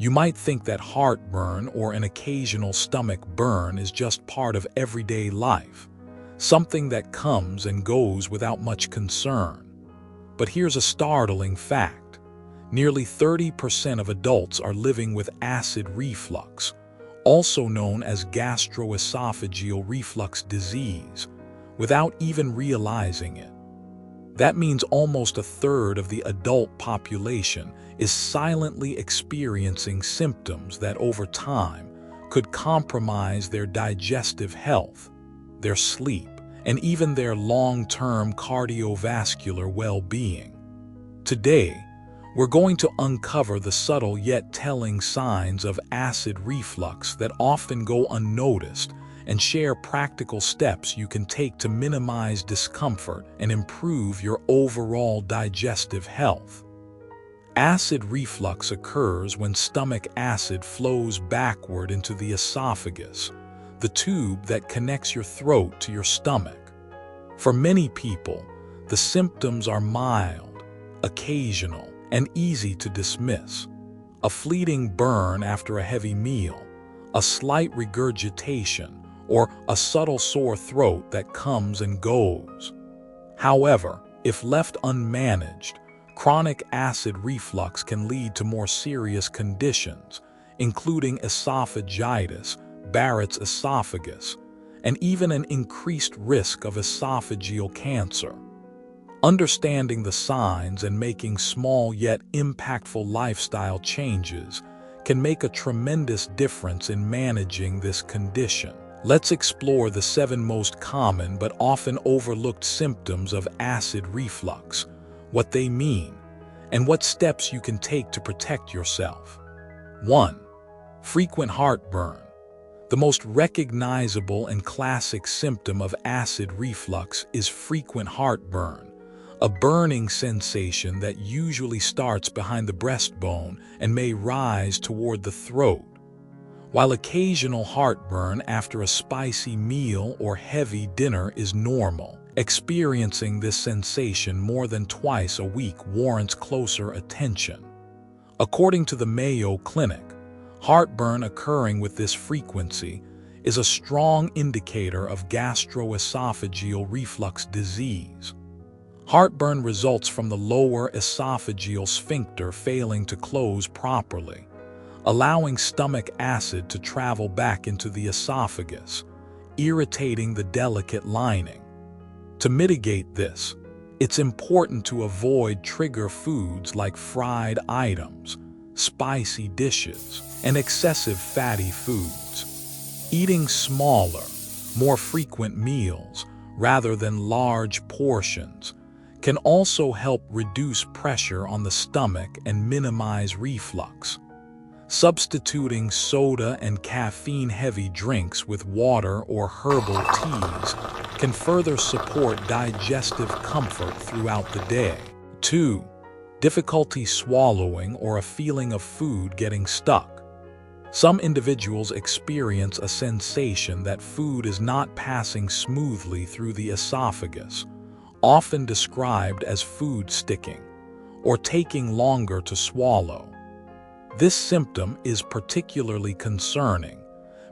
You might think that heartburn or an occasional stomach burn is just part of everyday life, something that comes and goes without much concern. But here's a startling fact. Nearly 30% of adults are living with acid reflux, also known as gastroesophageal reflux disease, without even realizing it. That means almost a third of the adult population is silently experiencing symptoms that over time could compromise their digestive health, their sleep, and even their long-term cardiovascular well-being. Today, we're going to uncover the subtle yet telling signs of acid reflux that often go unnoticed and share practical steps you can take to minimize discomfort and improve your overall digestive health. Acid reflux occurs when stomach acid flows backward into the esophagus, the tube that connects your throat to your stomach. For many people, the symptoms are mild, occasional, and easy to dismiss. A fleeting burn after a heavy meal, a slight regurgitation, or a subtle sore throat that comes and goes. However, if left unmanaged, chronic acid reflux can lead to more serious conditions, including esophagitis, Barrett's esophagus, and even an increased risk of esophageal cancer. Understanding the signs and making small yet impactful lifestyle changes can make a tremendous difference in managing this condition. Let's explore the 7 most common but often overlooked symptoms of acid reflux, what they mean, and what steps you can take to protect yourself. 1. Frequent heartburn. The most recognizable and classic symptom of acid reflux is frequent heartburn, a burning sensation that usually starts behind the breastbone and may rise toward the throat. While occasional heartburn after a spicy meal or heavy dinner is normal, experiencing this sensation more than twice a week warrants closer attention. According to the Mayo Clinic, heartburn occurring with this frequency is a strong indicator of gastroesophageal reflux disease. Heartburn results from the lower esophageal sphincter failing to close properly, allowing stomach acid to travel back into the esophagus, irritating the delicate lining. To mitigate this, it's important to avoid trigger foods like fried items, spicy dishes, and excessive fatty foods. Eating smaller, more frequent meals rather than large portions can also help reduce pressure on the stomach and minimize reflux. Substituting soda and caffeine-heavy drinks with water or herbal teas can further support digestive comfort throughout the day. 2. Difficulty swallowing or a feeling of food getting stuck. Some individuals experience a sensation that food is not passing smoothly through the esophagus, often described as food sticking, or taking longer to swallow. This symptom is particularly concerning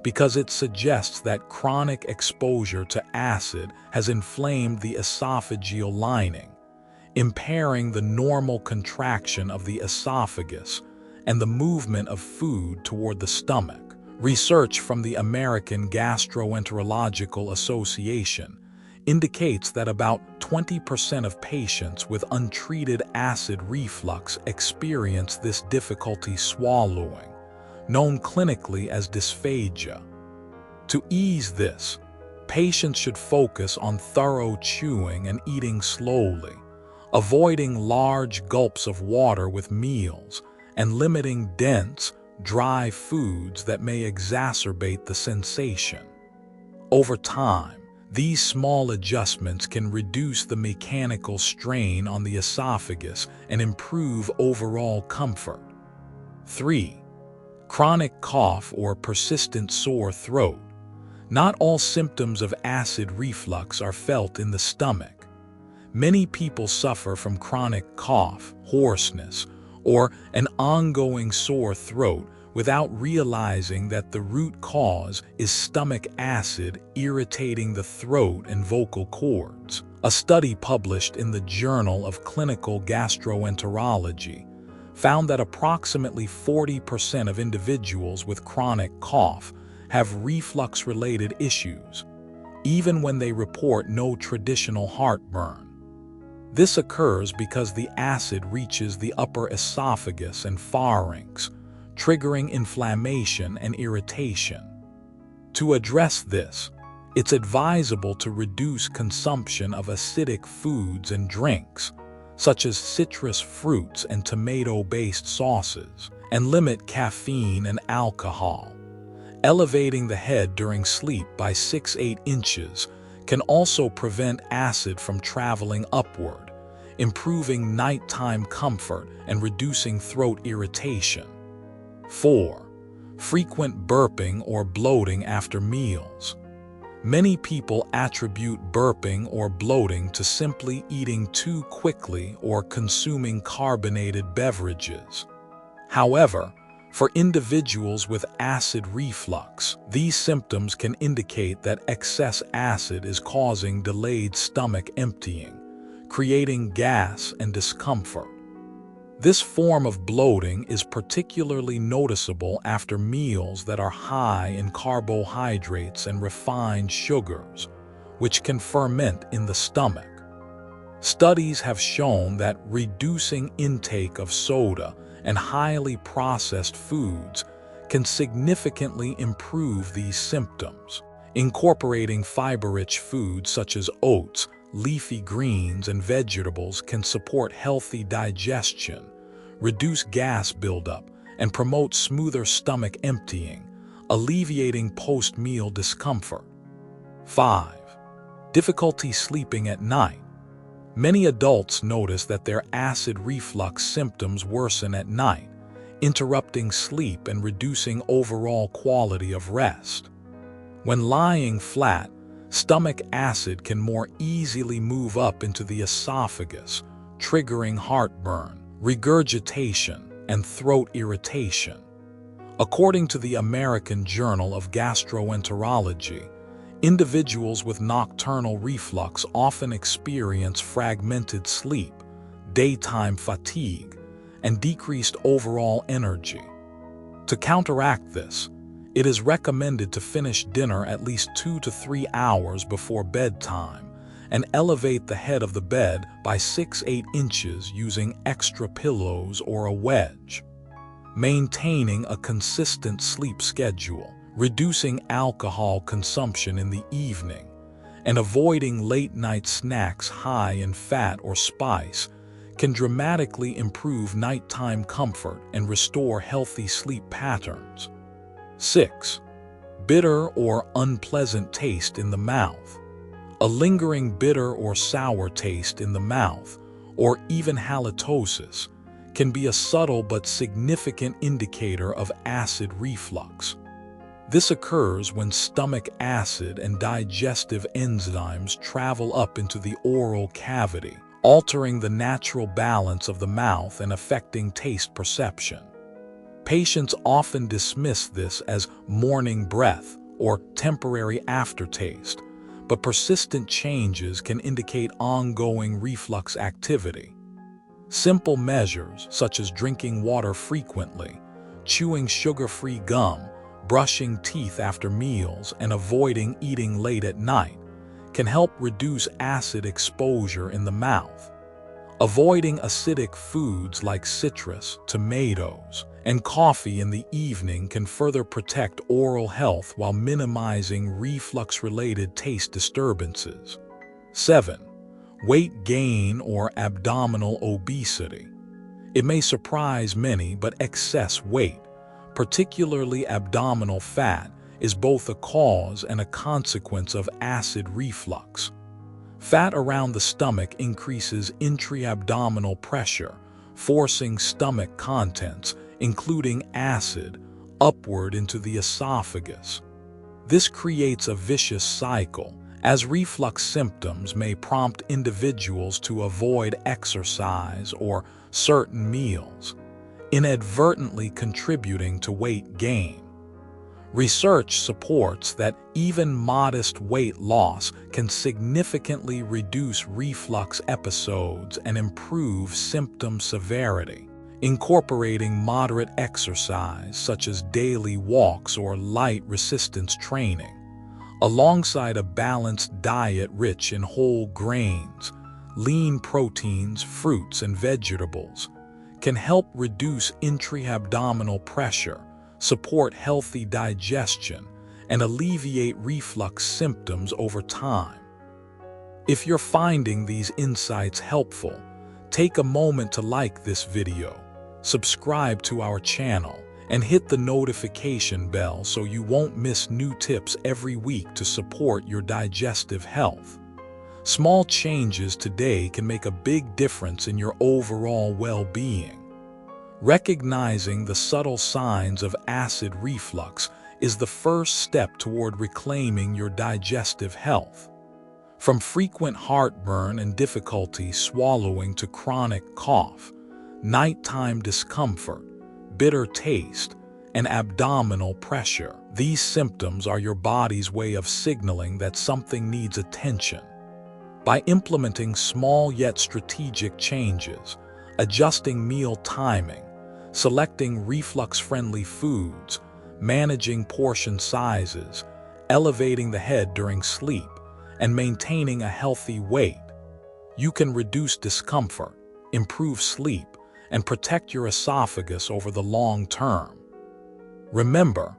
because it suggests that chronic exposure to acid has inflamed the esophageal lining, impairing the normal contraction of the esophagus and the movement of food toward the stomach. Research from the American Gastroenterological Association indicates that about 20% of patients with untreated acid reflux experience this difficulty swallowing, known clinically as dysphagia. To ease this, patients should focus on thorough chewing and eating slowly, avoiding large gulps of water with meals, and limiting dense, dry foods that may exacerbate the sensation. Over time, these small adjustments can reduce the mechanical strain on the esophagus and improve overall comfort. 3. Chronic cough or persistent sore throat. Not all symptoms of acid reflux are felt in the stomach. Many people suffer from chronic cough, hoarseness, or an ongoing sore throat without realizing that the root cause is stomach acid irritating the throat and vocal cords. A study published in the Journal of Clinical Gastroenterology found that approximately 40% of individuals with chronic cough have reflux-related issues, even when they report no traditional heartburn. This occurs because the acid reaches the upper esophagus and pharynx, triggering inflammation and irritation. To address this, it's advisable to reduce consumption of acidic foods and drinks, such as citrus fruits and tomato-based sauces, and limit caffeine and alcohol. Elevating the head during sleep by 6-8 inches can also prevent acid from traveling upward, improving nighttime comfort and reducing throat irritation. 4. Frequent burping or bloating after meals. Many people attribute burping or bloating to simply eating too quickly or consuming carbonated beverages. However, for individuals with acid reflux, these symptoms can indicate that excess acid is causing delayed stomach emptying, creating gas and discomfort. This form of bloating is particularly noticeable after meals that are high in carbohydrates and refined sugars, which can ferment in the stomach. Studies have shown that reducing intake of soda and highly processed foods can significantly improve these symptoms. Incorporating fiber-rich foods such as oats, leafy greens, and vegetables can support healthy digestion, reduce gas buildup, and promote smoother stomach emptying, alleviating post-meal discomfort. 5. Difficulty sleeping at night. Many adults notice that their acid reflux symptoms worsen at night, interrupting sleep and reducing overall quality of rest. When lying flat, stomach acid can more easily move up into the esophagus, triggering heartburn, regurgitation, and throat irritation. According to the American Journal of Gastroenterology, individuals with nocturnal reflux often experience fragmented sleep, daytime fatigue, and decreased overall energy. To counteract this, it is recommended to finish dinner at least 2 to 3 hours before bedtime and elevate the head of the bed by 6-8 inches using extra pillows or a wedge. Maintaining a consistent sleep schedule, reducing alcohol consumption in the evening, and avoiding late-night snacks high in fat or spice can dramatically improve nighttime comfort and restore healthy sleep patterns. 6. Bitter or unpleasant taste in the mouth. A lingering bitter or sour taste in the mouth, or even halitosis, can be a subtle but significant indicator of acid reflux. This occurs when stomach acid and digestive enzymes travel up into the oral cavity, altering the natural balance of the mouth and affecting taste perception. Patients often dismiss this as morning breath or temporary aftertaste, but persistent changes can indicate ongoing reflux activity. Simple measures such as drinking water frequently, chewing sugar-free gum, brushing teeth after meals, and avoiding eating late at night can help reduce acid exposure in the mouth. Avoiding acidic foods like citrus, tomatoes, and coffee in the evening can further protect oral health while minimizing reflux-related taste disturbances. 7. Weight gain or abdominal obesity. It may surprise many, but excess weight, particularly abdominal fat, is both a cause and a consequence of acid reflux. Fat around the stomach increases intra-abdominal pressure, forcing stomach contents, including acid, upward into the esophagus. This creates a vicious cycle, as reflux symptoms may prompt individuals to avoid exercise or certain meals, inadvertently contributing to weight gain. Research supports that even modest weight loss can significantly reduce reflux episodes and improve symptom severity. Incorporating moderate exercise, such as daily walks or light resistance training, alongside a balanced diet rich in whole grains, lean proteins, fruits, and vegetables, can help reduce intra-abdominal pressure, support healthy digestion, and alleviate reflux symptoms over time. If you're finding these insights helpful, take a moment to like this video, subscribe to our channel, and hit the notification bell so you won't miss new tips every week to support your digestive health. Small changes today can make a big difference in your overall well-being. Recognizing the subtle signs of acid reflux is the first step toward reclaiming your digestive health. From frequent heartburn and difficulty swallowing to chronic cough, nighttime discomfort, bitter taste, and abdominal pressure, these symptoms are your body's way of signaling that something needs attention. By implementing small yet strategic changes, adjusting meal timing, selecting reflux-friendly foods, managing portion sizes, elevating the head during sleep, and maintaining a healthy weight, you can reduce discomfort, improve sleep, and protect your esophagus over the long term. Remember,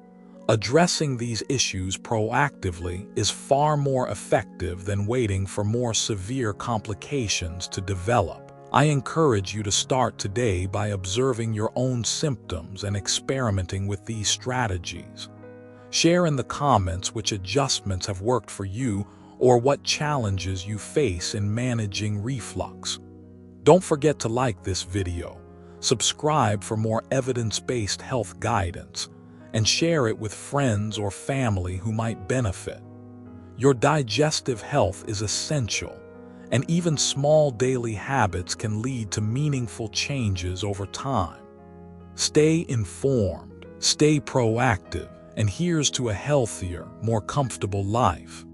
addressing these issues proactively is far more effective than waiting for more severe complications to develop. I encourage you to start today by observing your own symptoms and experimenting with these strategies. Share in the comments which adjustments have worked for you or what challenges you face in managing reflux. Don't forget to like this video, subscribe for more evidence-based health guidance, and share it with friends or family who might benefit. Your digestive health is essential, and even small daily habits can lead to meaningful changes over time. Stay informed, stay proactive, and here's to a healthier, more comfortable life.